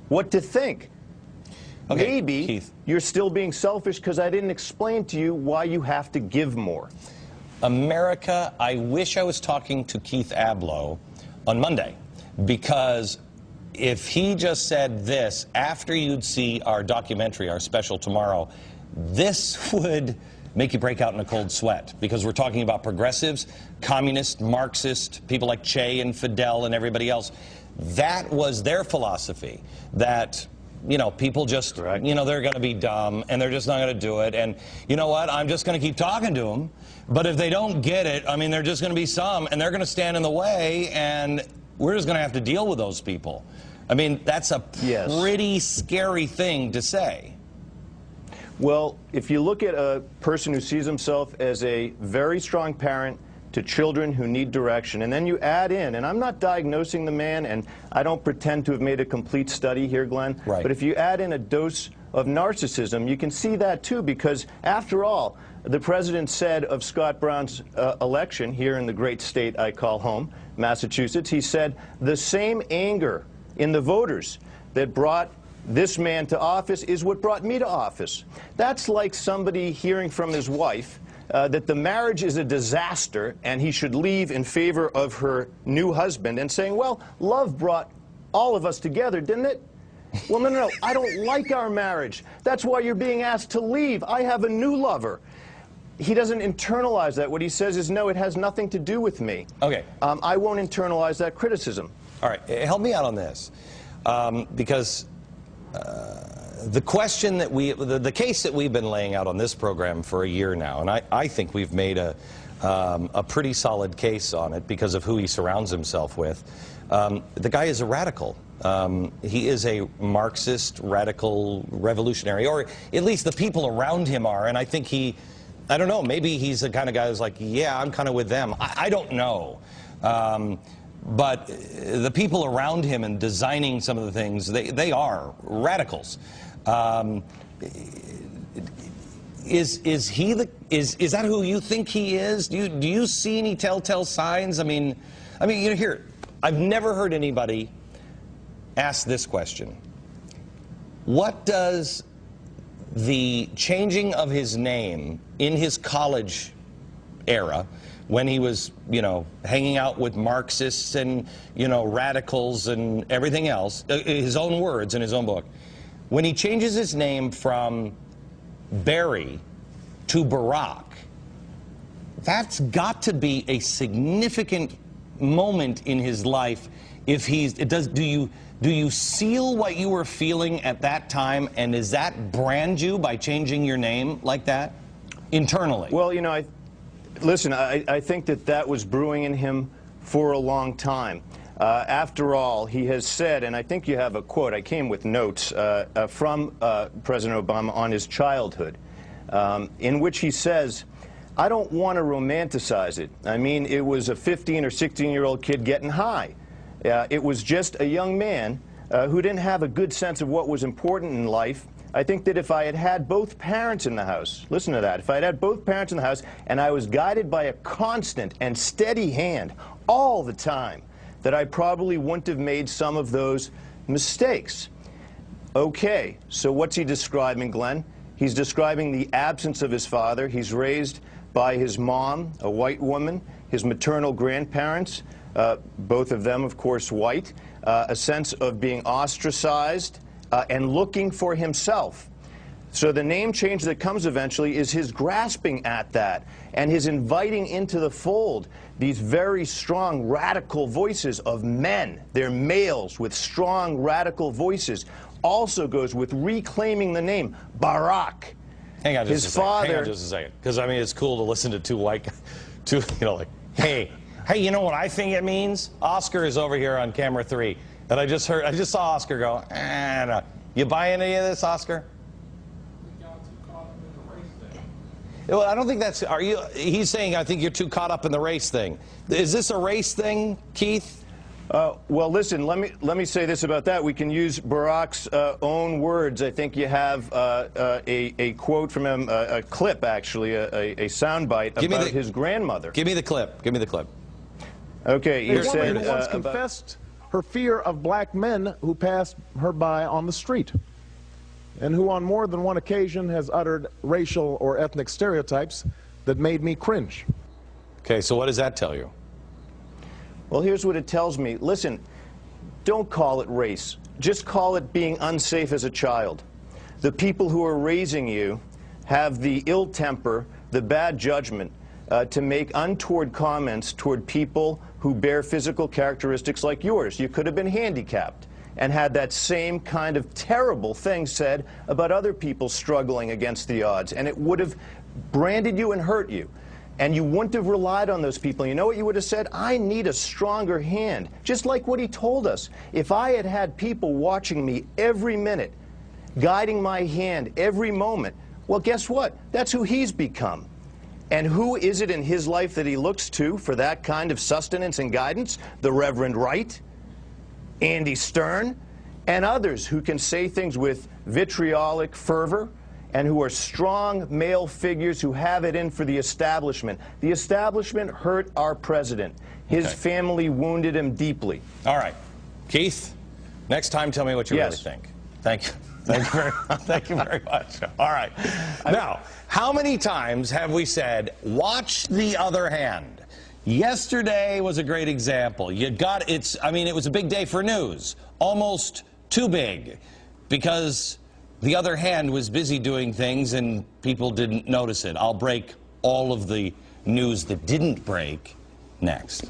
what to think. Okay, Maybe Keith, you're still being selfish because I didn't explain to you why you have to give more. America, I wish I was talking to Keith Abloh on Monday, because if he just said this after you'd see our documentary, our special tomorrow, this would make you break out in a cold sweat, because we're talking about progressives, communist, Marxist, people like Che and Fidel and everybody else. That was their philosophy, that, you know, people just, you know, they're going to be dumb and they're just not going to do it. And you know what? I'm just going to keep talking to them. But if they don't get it, I mean, they're just going to be some, and they're going to stand in the way, and we're just going to have to deal with those people. I mean, that's a pretty scary thing to say. Well, if you look at a person who sees himself as a very strong parent to children who need direction, and then you add in, and I'm not diagnosing the man, and I don't pretend to have made a complete study here, Glenn, but if you add in a dose of narcissism, you can see that too, because after all, the president said of Scott Brown's election here in the great state I call home, Massachusetts, he said the same anger in the voters that brought this man to office is what brought me to office. That's like somebody hearing from his wife that the marriage is a disaster and he should leave in favor of her new husband, and saying, well, love brought all of us together, didn't it? Well, no, no, no, I don't like our marriage. That's why you're being asked to leave. I have a new lover. He doesn't internalize that. What he says is, no, it has nothing to do with me. Okay. I won't internalize that criticism. All right, help me out on this, because the question that the case that we've been laying out on this program for a year now, and I think we've made a pretty solid case on it because of who he surrounds himself with. The guy is a radical. He is a Marxist, radical, revolutionary, or at least the people around him are, and I think I don't know, maybe he's the kind of guy who's like, yeah, I'm kind of with them. I don't know. But the people around him and designing some of the things, they are radicals. Is that who you think he is? Do you see any telltale signs? I mean, you know, here, I've never heard anybody ask this question. What does the changing of his name in his college era, when he was, you know, hanging out with Marxists and, you know, radicals and everything else, his own words in his own book, when he changes his name from Barry to Barack, that's got to be a significant moment in his life. If do you seal what you were feeling at that time, and does that brand you by changing your name like that internally? Well, you know, listen, I think that was brewing in him for a long time. After all, he has said, and I think you have a quote, I came with notes from President Obama on his childhood, in which he says, I don't want to romanticize it. I mean, it was a 15 or 16-year-old kid getting high. It was just a young man who didn't have a good sense of what was important in life. I think that if I had had both parents in the house, listen to that, if I had had both parents in the house and I was guided by a constant and steady hand all the time, that I probably wouldn't have made some of those mistakes. Okay, so what's he describing, Glenn? He's describing the absence of his father. He's raised by his mom, a white woman, his maternal grandparents, both of them, of course, white, a sense of being ostracized and looking for himself. So the name change that comes eventually is his grasping at that and his inviting into the fold these very strong, radical voices of men. They're males with strong, radical voices. Also goes with reclaiming the name Barack. Hang on just a second, because I mean it's cool to listen to two white, you know, like, hey, you know what I think it means? Oscar is over here on camera 3, and I just saw Oscar go, no. You buy any of this, Oscar? We got too caught up in the race thing. Well, I don't think that's, he's saying I think you're too caught up in the race thing. Is this a race thing, Keith? Well, listen, let me say this about that. We can use Barack's own words. I think you have a quote from him, a clip, actually, a soundbite about his grandmother. Give me the clip. Give me the clip. Okay, he said, who once confessed her fear of black men who passed her by on the street, and who on more than one occasion has uttered racial or ethnic stereotypes that made me cringe. Okay, so what does that tell you? Well, here's what it tells me. Listen, don't call it race. Just call it being unsafe as a child. The people who are raising you have the ill temper, the bad judgment to make untoward comments toward people who bear physical characteristics like yours. You could have been handicapped and had that same kind of terrible thing said about other people struggling against the odds, and it would have branded you and hurt you. And you wouldn't have relied on those people. You know what you would have said? I need a stronger hand. Just like what he told us. If I had had people watching me every minute, guiding my hand every moment, well, guess what? That's who he's become. And who is it in his life that he looks to for that kind of sustenance and guidance? The Reverend Wright, Andy Stern, and others who can say things with vitriolic fervor and who are strong male figures who have it in for the establishment. The establishment hurt our president. His family wounded him deeply. All right. Keith, next time tell me what you really think. Thank you. Thank you very much. Thank you very much. All right. Now, how many times have we said, watch the other hand? Yesterday was a great example. I mean, it was a big day for news. Almost too big. Because the other hand was busy doing things and people didn't notice it. I'll break all of the news that didn't break next.